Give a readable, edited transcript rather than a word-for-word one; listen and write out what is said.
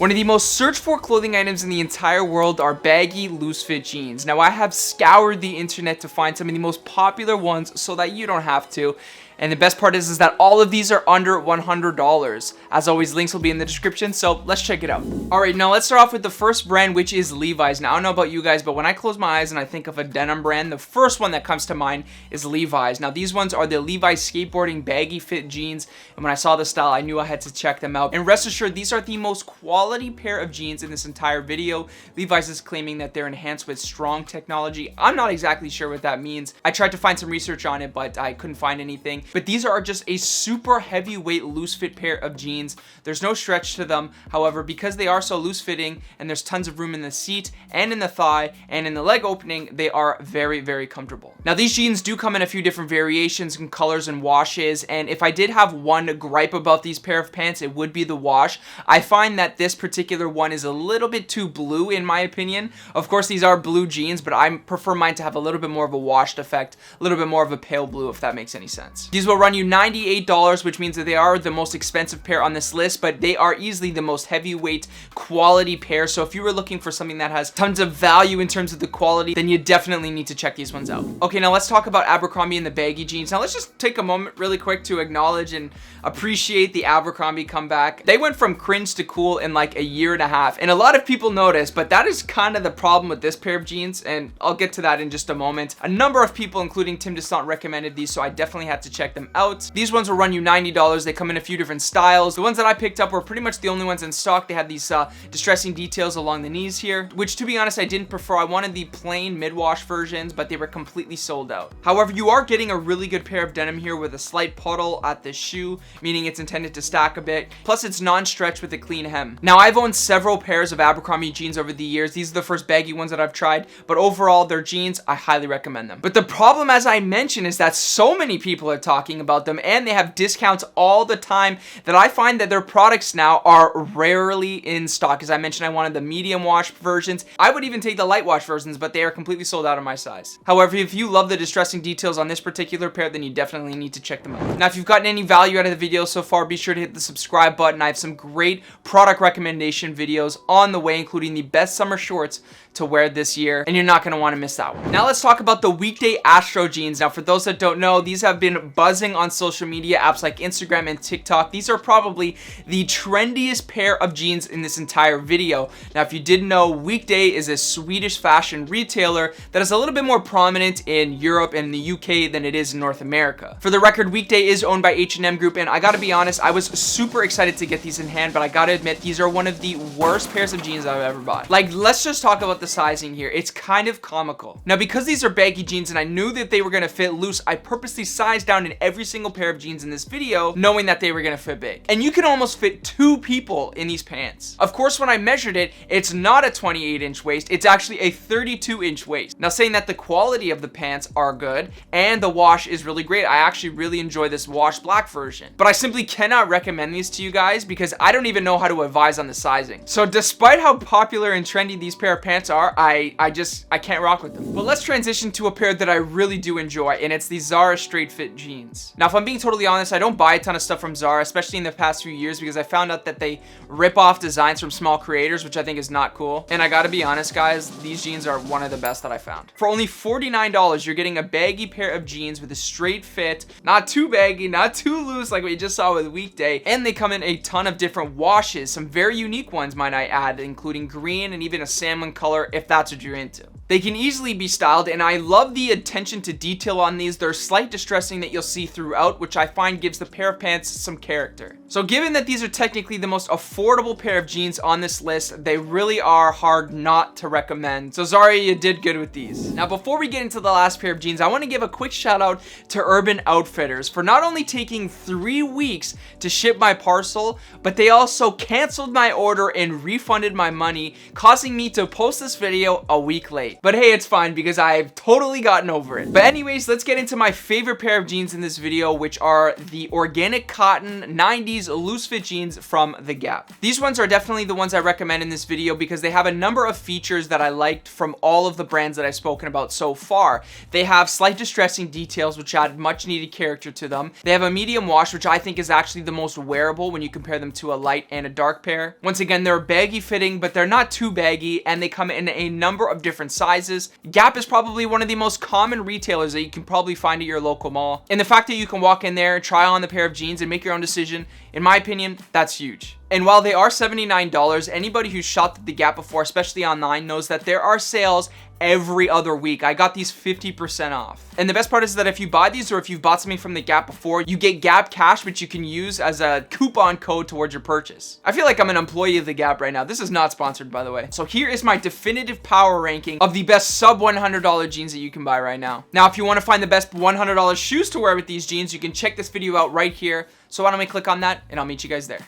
One of the most searched for clothing items in the entire world are baggy, loose fit jeans. Now, I have scoured the internet to find some of the most popular ones so that you don't have to. And the best part is that all of these are under $100. As always, links will be in the description, so let's check it out. All right, now let's start off with the first brand, which is Levi's. Now, I don't know about you guys, but when I close my eyes and I think of a denim brand, the first one that comes to mind is Levi's. Now, these ones are the Levi's skateboarding baggy fit jeans, and when I saw the style, I knew I had to check them out. And rest assured, these are the most quality pair of jeans in this entire video. Levi's is claiming that they're enhanced with strong technology. I'm not exactly sure what that means. I tried to find some research on it, but I couldn't find anything. But these are just a super heavyweight loose fit pair of jeans. There's no stretch to them. However, because they are so loose fitting and there's tons of room in the seat and in the thigh and in the leg opening, they are very, very comfortable. Now, these jeans do come in a few different variations and colors and washes. And if I did have one gripe about these pair of pants, it would be the wash. I find that this particular one is a little bit too blue in my opinion. Of course, these are blue jeans, but I prefer mine to have a little bit more of a washed effect, a little bit more of a pale blue, if that makes any sense. These will run you $98, which means that they are the most expensive pair on this list, but they are easily the most heavyweight quality pair. So if you were looking for something that has tons of value in terms of the quality, then you definitely need to check these ones out. Okay, now let's talk about Abercrombie and the baggy jeans. Now let's just take a moment really quick to acknowledge and appreciate the Abercrombie comeback. They went from cringe to cool in like a year and a half, and a lot of people noticed, but that is kind of the problem with this pair of jeans, and I'll get to that in just a moment. A number of people, including Tim Desant, recommended these, so I definitely had to check them out. These ones will run you $90. They come in a few different styles. The ones that I picked up were pretty much the only ones in stock. They had these distressing details along the knees here, which to be honest, I didn't prefer. I wanted the plain mid-wash versions, but they were completely sold out. However, you are getting a really good pair of denim here with a slight puddle at the shoe, meaning it's intended to stack a bit. Plus, it's non-stretch with a clean hem. Now, I've owned several pairs of Abercrombie jeans over the years. These are the first baggy ones that I've tried, but overall, they're jeans. I highly recommend them. But the problem, as I mentioned, is that so many people are talking about them, and they have discounts all the time that I find that their products now are rarely in stock. As I mentioned, I wanted the medium wash versions. I would even take the light wash versions, but they are completely sold out of my size. However, if you love the distressing details on this particular pair, then you definitely need to check them out. Now, if you've gotten any value out of the video so far, be sure to hit the subscribe button. I have some great product recommendation videos on the way, including the best summer shorts to wear this year, and you're not going to want to miss that one. Now let's talk about the Weekday Astro jeans. Now, for those that don't know, these have been buzzing on social media apps like Instagram and TikTok. These are probably the trendiest pair of jeans in this entire video. Now, if you didn't know, Weekday is a Swedish fashion retailer that is a little bit more prominent in Europe and the UK than it is in North America. For the record, Weekday is owned by H&M Group, and I gotta be honest, I was super excited to get these in hand, but I gotta admit, these are one of the worst pairs of jeans I've ever bought. Like, let's just talk about the sizing here. It's kind of comical. Now, because these are baggy jeans and I knew that they were gonna fit loose, I purposely sized down in every single pair of jeans in this video, knowing that they were gonna fit big. And you can almost fit 2 people in these pants. Of course, when I measured it, it's not a 28-inch waist, it's actually a 32-inch waist. Now, saying that the quality of the pants are good and the wash is really great, I actually really enjoy this wash black version. But I simply cannot recommend these to you guys because I don't even know how to advise on the sizing. So despite how popular and trendy these pair of pants are, I can't rock with them. But let's transition to a pair that I really do enjoy, and it's the Zara straight fit jeans. Now, if I'm being totally honest, I don't buy a ton of stuff from Zara, especially in the past few years, because I found out that they rip off designs from small creators, which I think is not cool. And I gotta be honest, guys, these jeans are one of the best that I found. For only $49, you're getting a baggy pair of jeans with a straight fit, not too baggy, not too loose like what you just saw with Weekday, and they come in a ton of different washes, some very unique ones, might I add, including green and even a salmon color if that's what you're into. They can easily be styled, and I love the attention to detail on these. There's slight distressing that you'll see throughout, which I find gives the pair of pants some character. So given that these are technically the most affordable pair of jeans on this list, they really are hard not to recommend. So Zara, you did good with these. Now, before we get into the last pair of jeans, I want to give a quick shout out to Urban Outfitters for not only taking 3 weeks to ship my parcel, but they also canceled my order and refunded my money, causing me to post this video a week late. But hey, it's fine because I've totally gotten over it. But anyways, let's get into my favorite pair of jeans in this video, which are the organic cotton 90s loose fit jeans from The Gap. These ones are definitely the ones I recommend in this video because they have a number of features that I liked from all of the brands that I've spoken about so far. They have slight distressing details, which add much needed character to them. They have a medium wash, which I think is actually the most wearable when you compare them to a light and a dark pair. Once again, they're baggy fitting, but they're not too baggy, and they come in a number of different sizes. Gap is probably one of the most common retailers that you can probably find at your local mall. And the fact that you can walk in there, try on the pair of jeans, and make your own decision, in my opinion, that's huge. And while they are $79, anybody who's shopped at The Gap before, especially online, knows that there are sales every other week. I got these 50% off. And the best part is that if you buy these, or if you've bought something from The Gap before, you get Gap Cash, which you can use as a coupon code towards your purchase. I feel like I'm an employee of The Gap right now. This is not sponsored, by the way. So here is my definitive power ranking of the best sub $100 jeans that you can buy right now. Now, if you want to find the best $100 shoes to wear with these jeans, you can check this video out right here. So why don't we click on that, and I'll meet you guys there.